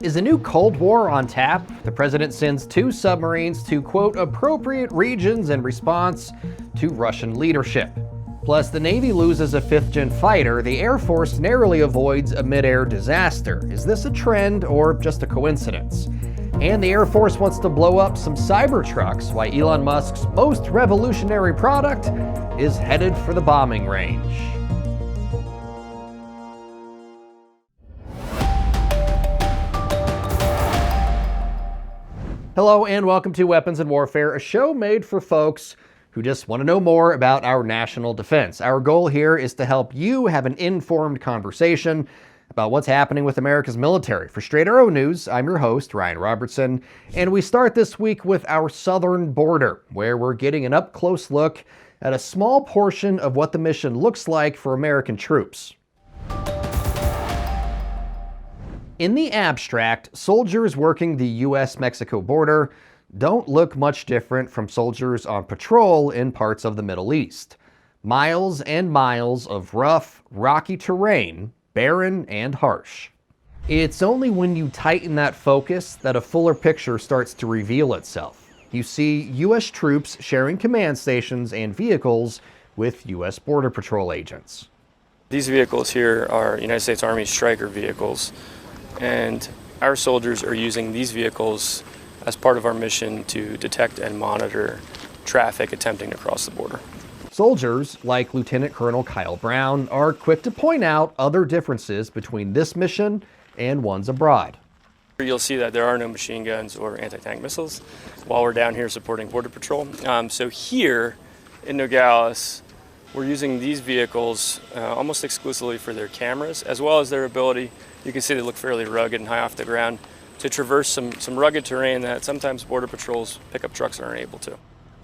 Is a new Cold War on tap? The president sends 2 submarines to, quote, appropriate regions in response to Russian leadership. Plus, the Navy loses a 5th-gen fighter. The Air Force narrowly avoids a mid-air disaster. Is this a trend or just a coincidence? And the Air Force wants to blow up some Cybertrucks, why Elon Musk's most revolutionary product is headed for the bombing range. Hello and welcome to Weapons and Warfare, a show made for folks who just want to know more about our national defense. Our goal here is to help you have an informed conversation about what's happening with America's military. For Straight Arrow News, I'm your host, Ryan Robertson, and we start this week with our southern border, where we're getting an up-close look at a small portion of what the mission looks like for American troops. In the abstract, soldiers working the US-Mexico border don't look much different from soldiers on patrol in parts of the Middle East. Miles and miles of rough, rocky terrain, barren and harsh. It's only when you tighten that focus that a fuller picture starts to reveal itself. You see US troops sharing command stations and vehicles with US Border Patrol agents. These vehicles here are United States Army Stryker vehicles, and our soldiers are using these vehicles as part of our mission to detect and monitor traffic attempting to cross the border. Soldiers, like Lieutenant Colonel Kyle Brown, are quick to point out other differences between this mission and ones abroad. You'll see that there are no machine guns or anti-tank missiles while we're down here supporting Border Patrol. So here in Nogales, we're using these vehicles almost exclusively for their cameras, as well as their ability, you can see they look fairly rugged and high off the ground, to traverse some rugged terrain that sometimes Border Patrol's pickup trucks aren't able to.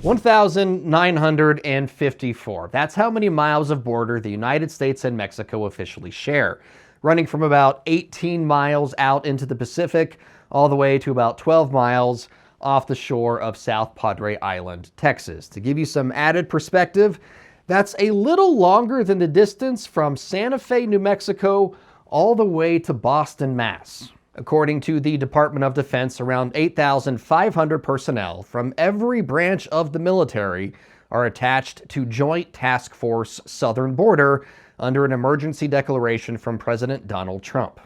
1,954. That's how many miles of border the United States and Mexico officially share, running from about 18 miles out into the Pacific all the way to about 12 miles off the shore of South Padre Island, Texas. To give you some added perspective, that's a little longer than the distance from Santa Fe, New Mexico, all the way to Boston, Mass. According to the Department of Defense, around 8,500 personnel from every branch of the military are attached to Joint Task Force Southern Border under an emergency declaration from President Donald Trump.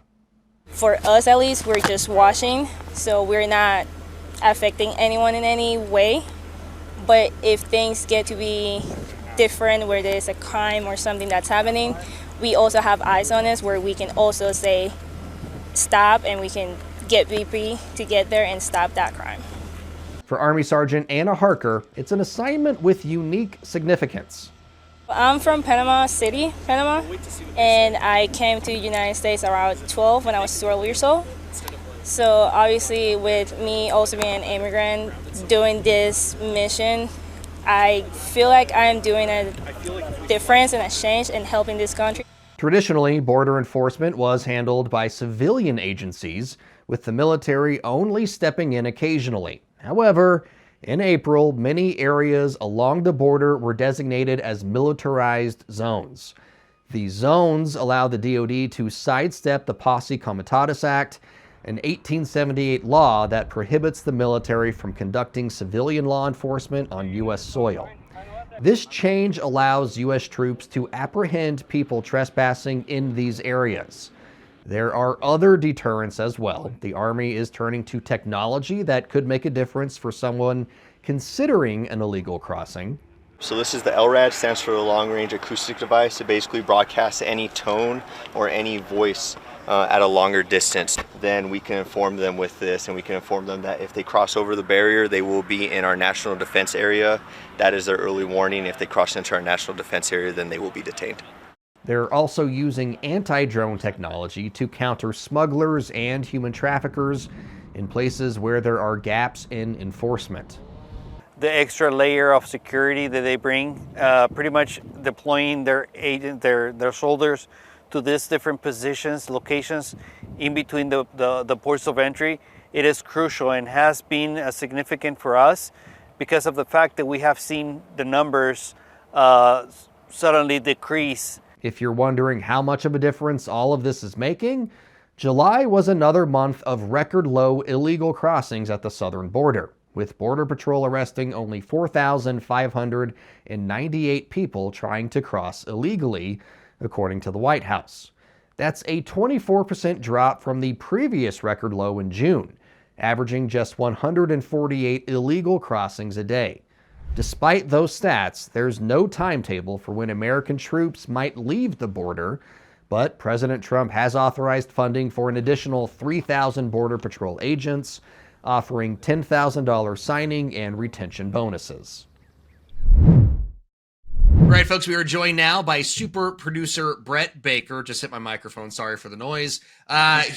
For us, at least, we're just watching, so we're not affecting anyone in any way. But if things get to be different, where there's a crime or something that's happening, we also have eyes on us where we can also say stop, and we can get BP to get there and stop that crime. For Army Sergeant Anna Harker, it's an assignment with unique significance. I'm from Panama City, Panama, and I came to the United States around 12 when I was 12 years old. So obviously with me also being an immigrant doing this mission, I feel like I'm doing a difference and a change in helping this country. Traditionally, border enforcement was handled by civilian agencies, with the military only stepping in occasionally. However, in April, many areas along the border were designated as militarized zones. These zones allow the DoD to sidestep the Posse Comitatus Act, an 1878 law that prohibits the military from conducting civilian law enforcement on U.S. soil. This change allows U.S. troops to apprehend people trespassing in these areas. There are other deterrents as well. The Army is turning to technology that could make a difference for someone considering an illegal crossing. So this is the LRAD, stands for the Long Range Acoustic Device. It basically broadcasts any tone or any voice at a longer distance. Then we can inform them with this, and we can inform them that if they cross over the barrier, they will be in our national defense area. That is their early warning. If they cross into our national defense area, then they will be detained. They're also using anti-drone technology to counter smugglers and human traffickers in places where there are gaps in enforcement. The extra layer of security that they bring, pretty much deploying their soldiers to these different positions, locations in between the ports of entry, it is crucial and has been significant for us because of the fact that we have seen the numbers suddenly decrease. If you're wondering how much of a difference all of this is making, July was another month of record low illegal crossings at the southern border, with Border Patrol arresting only 4,598 people trying to cross illegally, according to the White House. That's a 24% drop from the previous record low in June, averaging just 148 illegal crossings a day. Despite those stats, there's no timetable for when American troops might leave the border, but President Trump has authorized funding for an additional 3,000 Border Patrol agents, offering $10,000 signing and retention bonuses. All right, folks, we are joined now by super producer Brett Baker. Just hit my microphone. Sorry for the noise.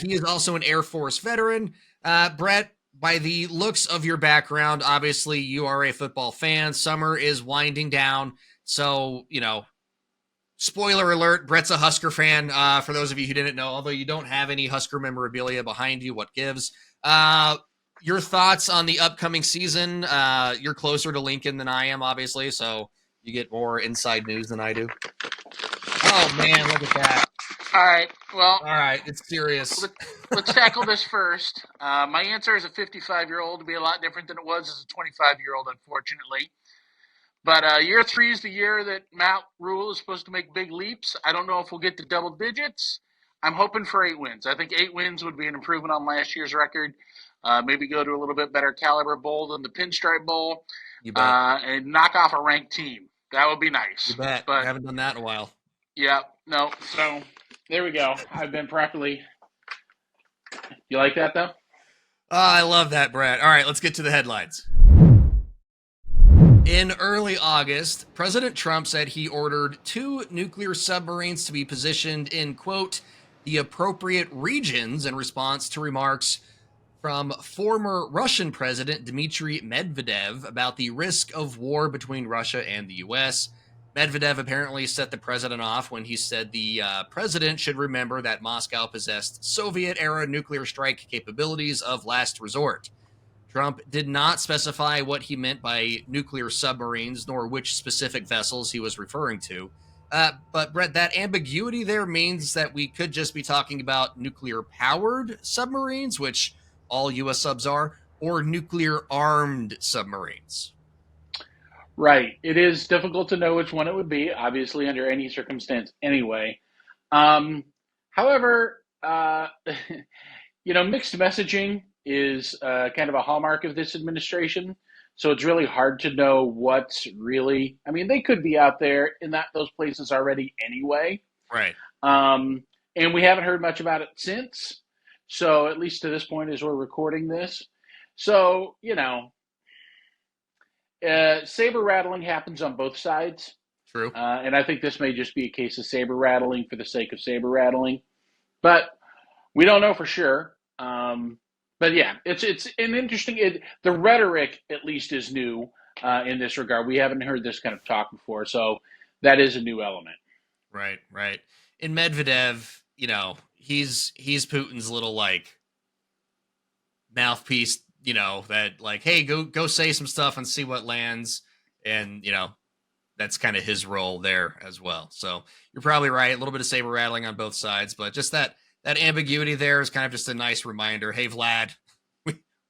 He is also an Air Force veteran. Brett, by the looks of your background, obviously you are a football fan. Summer is winding down. So, spoiler alert, Brett's a Husker fan. For those of you who didn't know, although you don't have any Husker memorabilia behind you, what gives? Your thoughts on the upcoming season? You're closer to Lincoln than I am, obviously, so you get more inside news than I do. Oh, man, look at that. All right. Well, all right. It's serious. Let's tackle this first. My answer as a 55-year-old would be a lot different than it was as a 25-year-old, unfortunately. But year 3 is the year that Matt Rule is supposed to make big leaps. I don't know if we'll get to double digits. I'm hoping for 8 wins. I think 8 wins would be an improvement on last year's record. Maybe go to a little bit better caliber bowl than the Pinstripe Bowl. You bet. And knock off a ranked team. That would be nice. You bet. But I haven't done that in a while. Yeah. No. So there we go. I've been properly. You like that, though? I love that, Brett. All right, let's get to the headlines. In early August, President Trump said he ordered 2 nuclear submarines to be positioned in, quote, the appropriate regions in response to remarks from former Russian President Dmitry Medvedev about the risk of war between Russia and the U.S. Medvedev apparently set the president off when he said the president should remember that Moscow possessed Soviet-era nuclear strike capabilities of last resort. Trump did not specify what he meant by nuclear submarines, nor which specific vessels he was referring to. But, Brett, that ambiguity there means that we could just be talking about nuclear-powered submarines, which all U.S. subs are, or nuclear-armed submarines. Right. It is difficult to know which one it would be, obviously, under any circumstance anyway. However, mixed messaging is kind of a hallmark of this administration. So it's really hard to know what's really, they could be out there in those places already anyway. Right. And we haven't heard much about it since. So at least to this point as we're recording this. So, saber rattling happens on both sides. True. And I think this may just be a case of saber rattling for the sake of saber rattling. But we don't know for sure. But yeah, it's an interesting. The rhetoric at least is new in this regard. We haven't heard this kind of talk before, so that is a new element. Right. In Medvedev, he's Putin's little mouthpiece. That hey, go say some stuff and see what lands, and that's kind of his role there as well. So you're probably right. A little bit of saber rattling on both sides, but just that ambiguity there is kind of just a nice reminder. Hey, Vlad,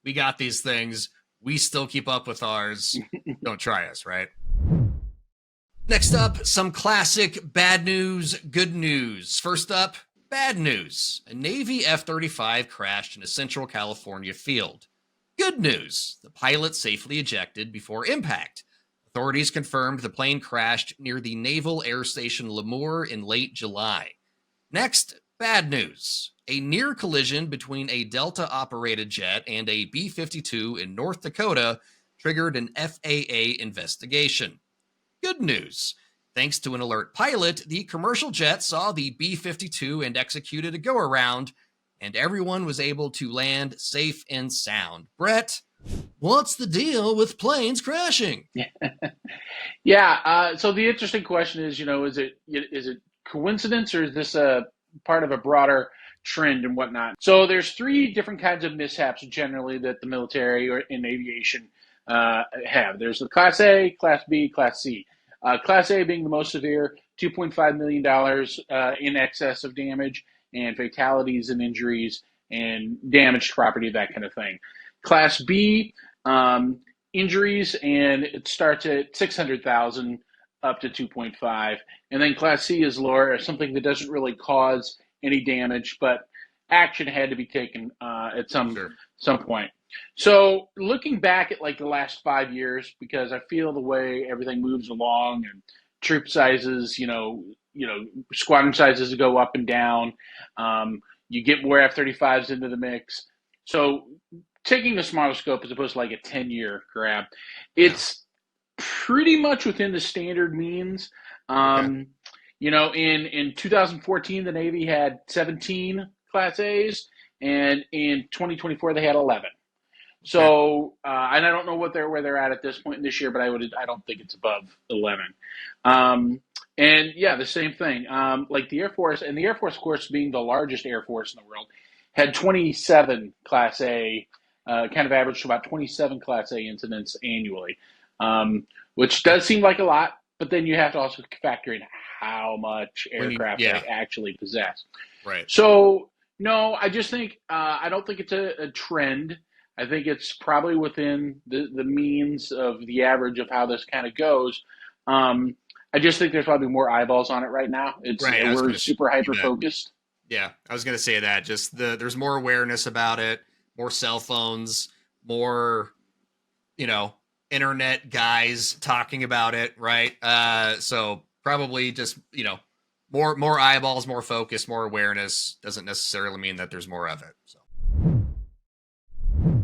we got these things. We still keep up with ours. Don't try us, right? Next up, some classic bad news, good news. First up, bad news. A Navy F-35 crashed in a Central California field. Good news. The pilot safely ejected before impact. Authorities confirmed the plane crashed near the Naval Air Station Lemoore in late July. Next, bad news. A near collision between a Delta-operated jet and a B-52 in North Dakota triggered an FAA investigation. Good news. Thanks to an alert pilot, the commercial jet saw the B-52 and executed a go-around, and everyone was able to land safe and sound. Brett, what's the deal with planes crashing? Yeah. So the interesting question is, is it coincidence, or is this a part of a broader trend and whatnot? So there's 3 different kinds of mishaps generally that the military or in aviation have. There's the Class A, Class B, Class C. Class A being the most severe, $2.5 million in excess of damage, and fatalities and injuries and damaged property, that kind of thing. Class B, injuries, and it starts at 600,000 up to 2.5. And then Class C is lower, something that doesn't really cause any damage, but action had to be taken at some point. So looking back at like the last 5 years, because I feel the way everything moves along and troop sizes, squadron sizes go up and down. You get more F-35s into the mix. So taking a smaller scope as opposed to like a 10-year grab, it's pretty much within the standard means. In 2014, the Navy had 17 Class A's, and in 2024 they had 11. So, and I don't know where they're at this point in this year, but I don't think it's above 11. And yeah, the same thing. Like the Air Force, and the Air Force, of course, being the largest Air Force in the world, had 27 Class A, kind of averaged about 27 Class A incidents annually, which does seem like a lot, but then you have to also factor in how much aircraft they actually possess. Right. So, no, I just think, I don't think it's a trend. I think it's probably within the means of the average of how this kind of goes. I just think there's probably more eyeballs on it right now. We're super hyper focused. Yeah, I was going to say that. Just there's more awareness about it, more cell phones, more, internet guys talking about it, right? So probably just, more eyeballs, more focus, more awareness doesn't necessarily mean that there's more of it. So.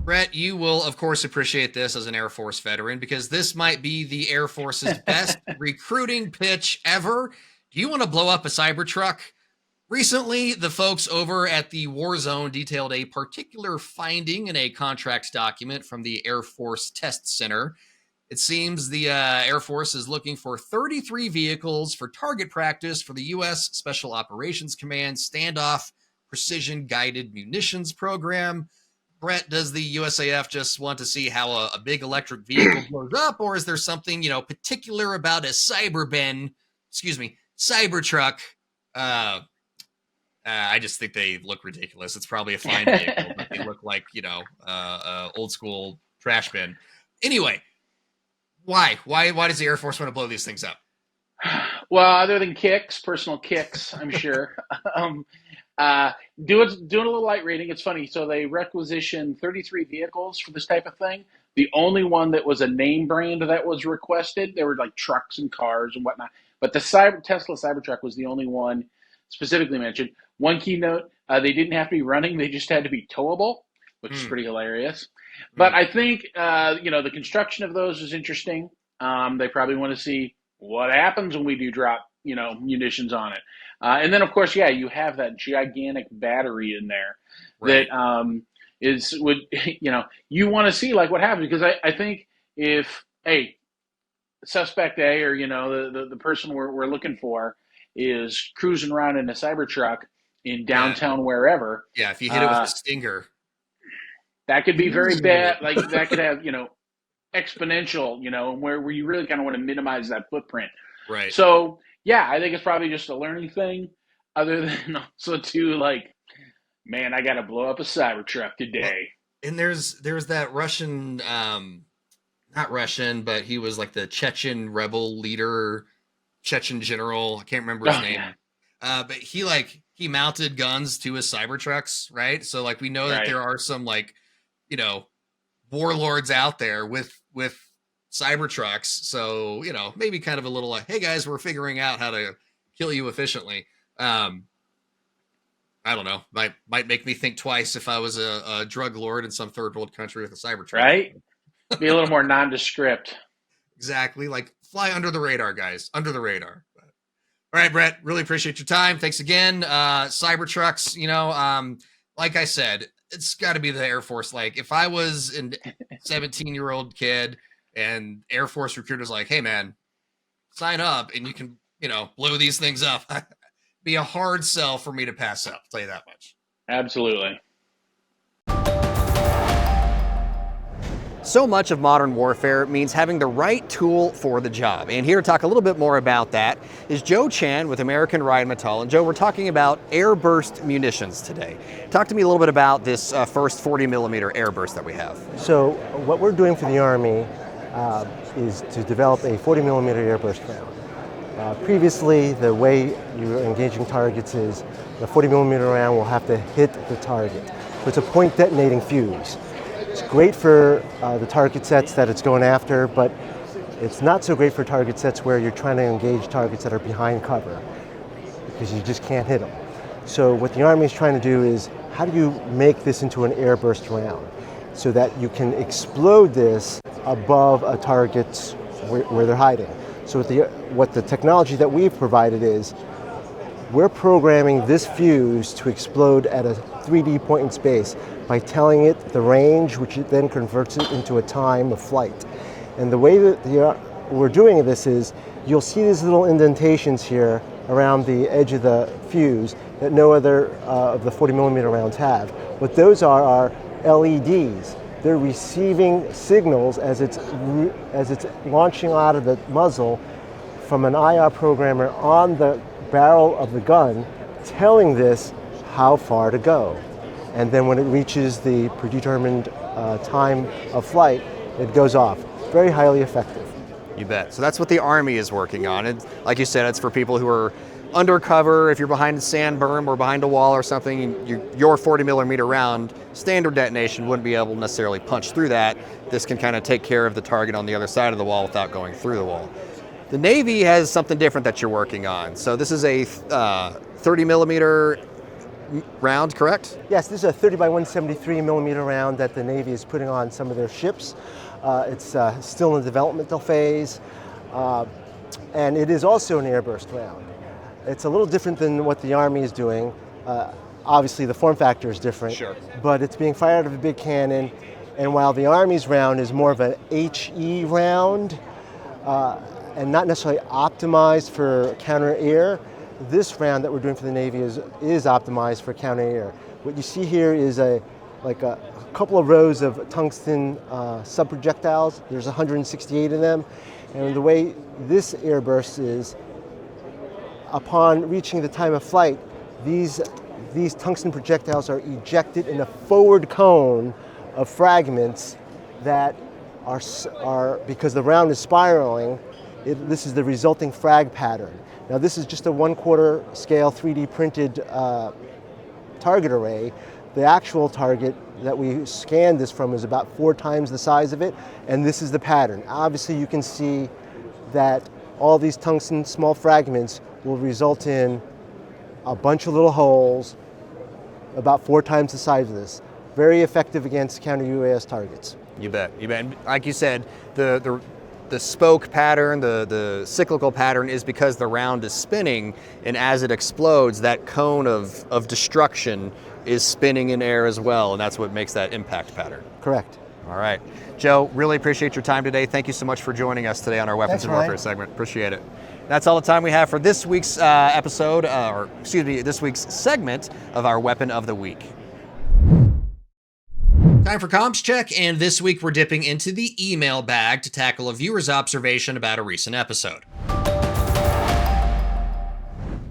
Brett, you will, of course, appreciate this as an Air Force veteran because this might be the Air Force's best recruiting pitch ever. Do you want to blow up a Cybertruck? Recently, the folks over at the War Zone detailed a particular finding in a contracts document from the Air Force Test Center. It seems the Air Force is looking for 33 vehicles for target practice for the U.S. Special Operations Command Standoff Precision Guided Munitions Program. Brett, does the USAF just want to see how a big electric vehicle blows up, or is there something, particular about a Cybertruck? I just think they look ridiculous. It's probably a fine vehicle, but they look like, old school trash bin. Anyway, why does the Air Force want to blow these things up? Well, other than personal kicks, I'm sure. Doing a little light reading. It's funny. So they requisitioned 33 vehicles for this type of thing. The only one that was a name brand that was requested, there were like trucks and cars and whatnot. But the Tesla Cybertruck was the only one specifically mentioned. One keynote, they didn't have to be running. They just had to be towable, which is pretty hilarious. But I think, the construction of those is interesting. They probably want to see what happens when we do drop, munitions on it. And then, of course, you have that gigantic battery in there that you want to see like what happens, because I think if suspect A or the person we're looking for is cruising around in a Cybertruck in downtown wherever, if you hit it with a stinger, that could be very bad. Like that could have exponential, where you really kind of want to minimize that footprint. Right. So. Yeah, I think it's probably just a learning thing, other than also too, like, man, I got to blow up a Cybertruck today. Well, and there's that Russian, not Russian, but he was like the Chechen rebel leader, Chechen general. I can't remember his name. Yeah. But he mounted guns to his Cybertrucks, right? So like we know that there are some warlords out there with Cybertrucks, so maybe kind of a little hey guys, we're figuring out how to kill you efficiently. I don't know, might make me think twice if I was a drug lord in some third world country with a Cybertruck. Right, be a little more nondescript. Exactly, like fly under the radar, guys, under the radar. But, all right, Brett, really appreciate your time. Thanks again. Cybertrucks, like I said, it's got to be the Air Force. Like if I was a 17-year-old kid and Air Force recruiters like, hey man, sign up and you can, blow these things up. Be a hard sell for me to pass up. I'll tell you that much. Absolutely. So much of modern warfare means having the right tool for the job. And here to talk a little bit more about that is Joe Chan with American Rheinmetall. And Joe, we're talking about Airburst munitions today. Talk to me a little bit about this first 40 millimeter Airburst that we have. So what we're doing for the Army is to develop a 40 millimeter Airburst round. Previously, the way you're engaging targets is the 40 millimeter round will have to hit the target. So it's a point detonating fuse. It's great for the target sets that it's going after, but it's not so great for target sets where you're trying to engage targets that are behind cover, because you just can't hit them. So what the Army is trying to do is, how do you make this into an airburst round so that you can explode this above a target where they're hiding? So what the technology that we've provided is, we're programming this fuse to explode at a 3D point in space by telling it the range, which it then converts it into a time of flight. And the way that we're doing this is, you'll see these little indentations here around the edge of the fuse that no other of the 40 millimeter rounds have. What those are LEDs. They're receiving signals as it's launching out of the muzzle from an IR programmer on the barrel of the gun, telling this how far to go. And then when it reaches the predetermined time of flight, it goes off. Very highly effective. You bet. So that's what the Army is working on. And like you said, it's for people who are undercover. If you're behind a sand berm or behind a wall or something, your 40 millimeter round, standard detonation, wouldn't be able to necessarily punch through that. This can kind of take care of the target on the other side of the wall without going through the wall. The Navy has something different that you're working on. So this is a 30 millimeter round, correct? Yes, this is a 30 by 173 millimeter round that the Navy is putting on some of their ships. It's still in the developmental phase, and it is also an airburst round. It's a little different than what the Army is doing. Obviously, the form factor is different, sure, but it's being fired out of a big cannon, and while the Army's round is more of an HE round, and not necessarily optimized for counter-air, this round that we're doing for the Navy is optimized for counter-air. What you see here is a couple of rows of tungsten sub-projectiles. There's 168 of them. And the way this airburst is, upon reaching the time of flight, these tungsten projectiles are ejected in a forward cone of fragments that are because the round is spiraling, this is the resulting frag pattern. Now this is just a 1/4 scale 3D printed target array. The actual target that we scanned this from is about 4 times the size of it, and this is the pattern. Obviously you can see that all these tungsten small fragments will result in a bunch of little holes about 4 times the size of this. Very effective against counter-UAS targets. You bet, you bet. And like you said, the spoke pattern, the cyclical pattern is because the round is spinning, and as it explodes, that cone of destruction is spinning in air as well, and that's what makes that impact pattern. Correct. All right. Joe, really appreciate your time today. Thank you so much for joining us today on our Weapons and Warfare segment. Appreciate it. That's all the time we have for this week's this week's segment of our Weapon of the Week. Time for Comms Check, and this week we're dipping into the email bag to tackle a viewer's observation about a recent episode.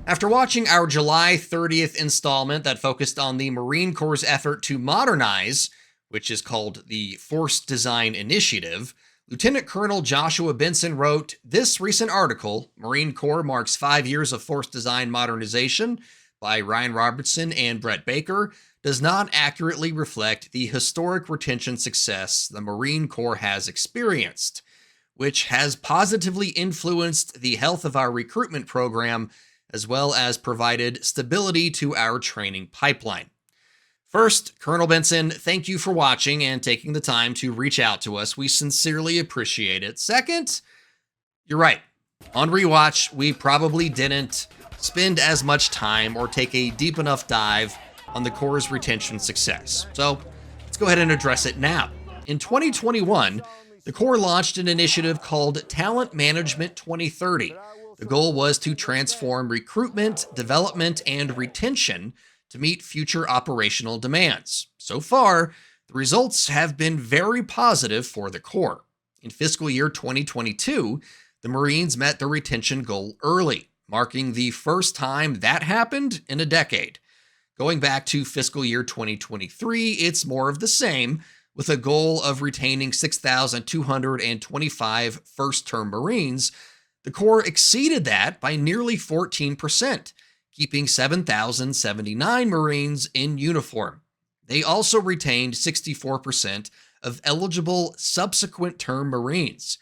After watching our July 30th installment that focused on the Marine Corps' effort to modernize, which is called the Force Design Initiative, Lieutenant Colonel Joshua Benson wrote, "This recent article, Marine Corps Marks 5 Years of Force Design Modernization," by Ryan Robertson and Brett Baker, does not accurately reflect the historic retention success the Marine Corps has experienced, which has positively influenced the health of our recruitment program, as well as provided stability to our training pipeline. First, Colonel Benson, thank you for watching and taking the time to reach out to us. We sincerely appreciate it. Second, you're right. On rewatch, we probably didn't spend as much time or take a deep enough dive on the Corps' retention success. So let's go ahead and address it now. In 2021, the Corps launched an initiative called Talent Management 2030. The goal was to transform recruitment, development, and retention to meet future operational demands. So far, The results have been very positive for the Corps. In fiscal year 2022, the Marines met their retention goal early, marking the first time that happened in a decade. Going back to fiscal year 2023, it's more of the same, with a goal of retaining 6,225 first-term Marines. The Corps exceeded that by nearly 14%, keeping 7,079 Marines in uniform. They also retained 64% of eligible subsequent term Marines.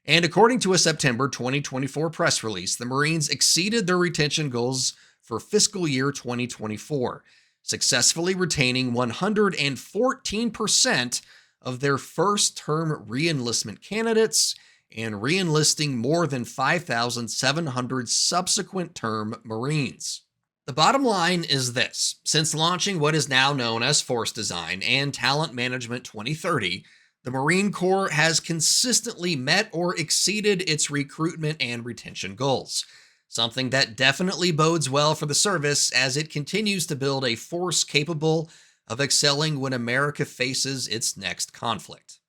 And according to a September 2024 press release, the Marines exceeded their retention goals for fiscal year 2024, successfully retaining 114% of their first-term reenlistment candidates and reenlisting more than 5,700 subsequent term Marines. The bottom line is this: since launching what is now known as Force Design and Talent Management 2030, the Marine Corps has consistently met or exceeded its recruitment and retention goals, something that definitely bodes well for the service as it continues to build a force capable of excelling when America faces its next conflict.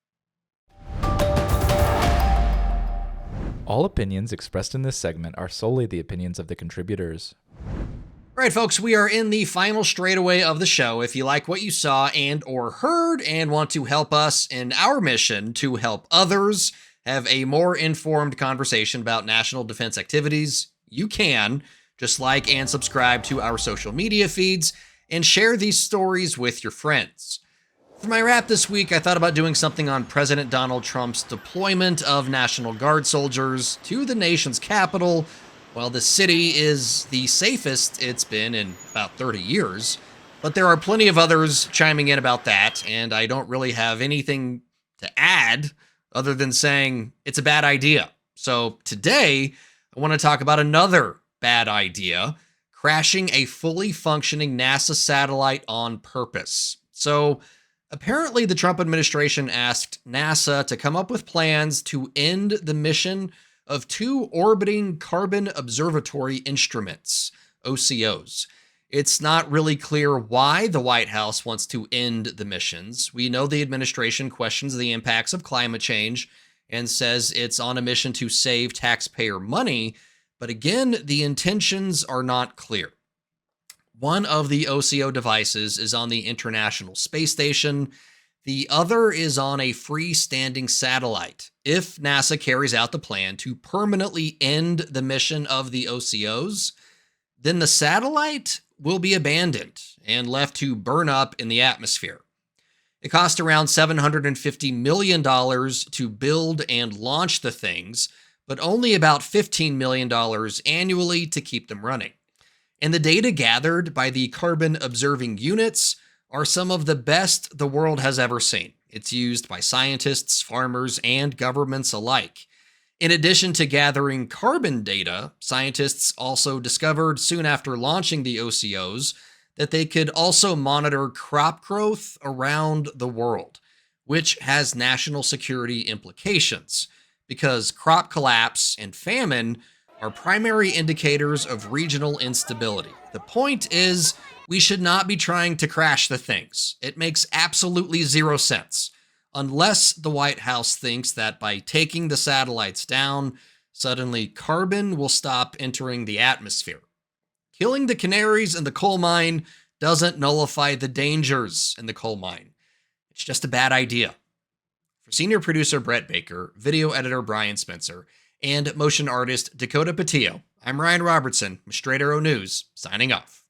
All opinions expressed in this segment are solely the opinions of the contributors. All right, folks, we are in the final straightaway of the show. If you like what you saw and or heard and want to help us in our mission to help others have a more informed conversation about national defense activities, you can just like and subscribe to our social media feeds and share these stories with your friends. For my wrap this week, I thought about doing something on President Donald Trump's deployment of National Guard soldiers to the nation's capital. While the city is the safest it's been in about 30 years, but there are plenty of others chiming in about that, and I don't really have anything to add other than saying it's a bad idea. So today, I want to talk about another bad idea: crashing a fully functioning NASA satellite on purpose. So apparently the Trump administration asked NASA to come up with plans to end the mission of two orbiting carbon observatory instruments, OCOs. It's not really clear why the White House wants to end the missions. We know the administration questions the impacts of climate change and says it's on a mission to save taxpayer money, but again, the intentions are not clear. One of the OCO devices is on the International Space Station. The other is on a freestanding satellite. If NASA carries out the plan to permanently end the mission of the OCOs, then the satellite will be abandoned and left to burn up in the atmosphere. It cost around $750 million to build and launch the things, but only about $15 million annually to keep them running. And the data gathered by the carbon observing units are some of the best the world has ever seen. It's used by scientists, farmers, and governments alike. In addition to gathering carbon data, scientists also discovered soon after launching the OCOs that they could also monitor crop growth around the world, which has national security implications because crop collapse and famine are primary indicators of regional instability. The point is, we should not be trying to crash the things. It makes absolutely zero sense, unless the White House thinks that by taking the satellites down, suddenly carbon will stop entering the atmosphere. Killing the canaries in the coal mine doesn't nullify the dangers in the coal mine. It's just a bad idea. For senior producer Brett Baker, video editor Brian Spencer, and motion artist Dakota Patillo, I'm Ryan Robertson with Straight Arrow News, signing off.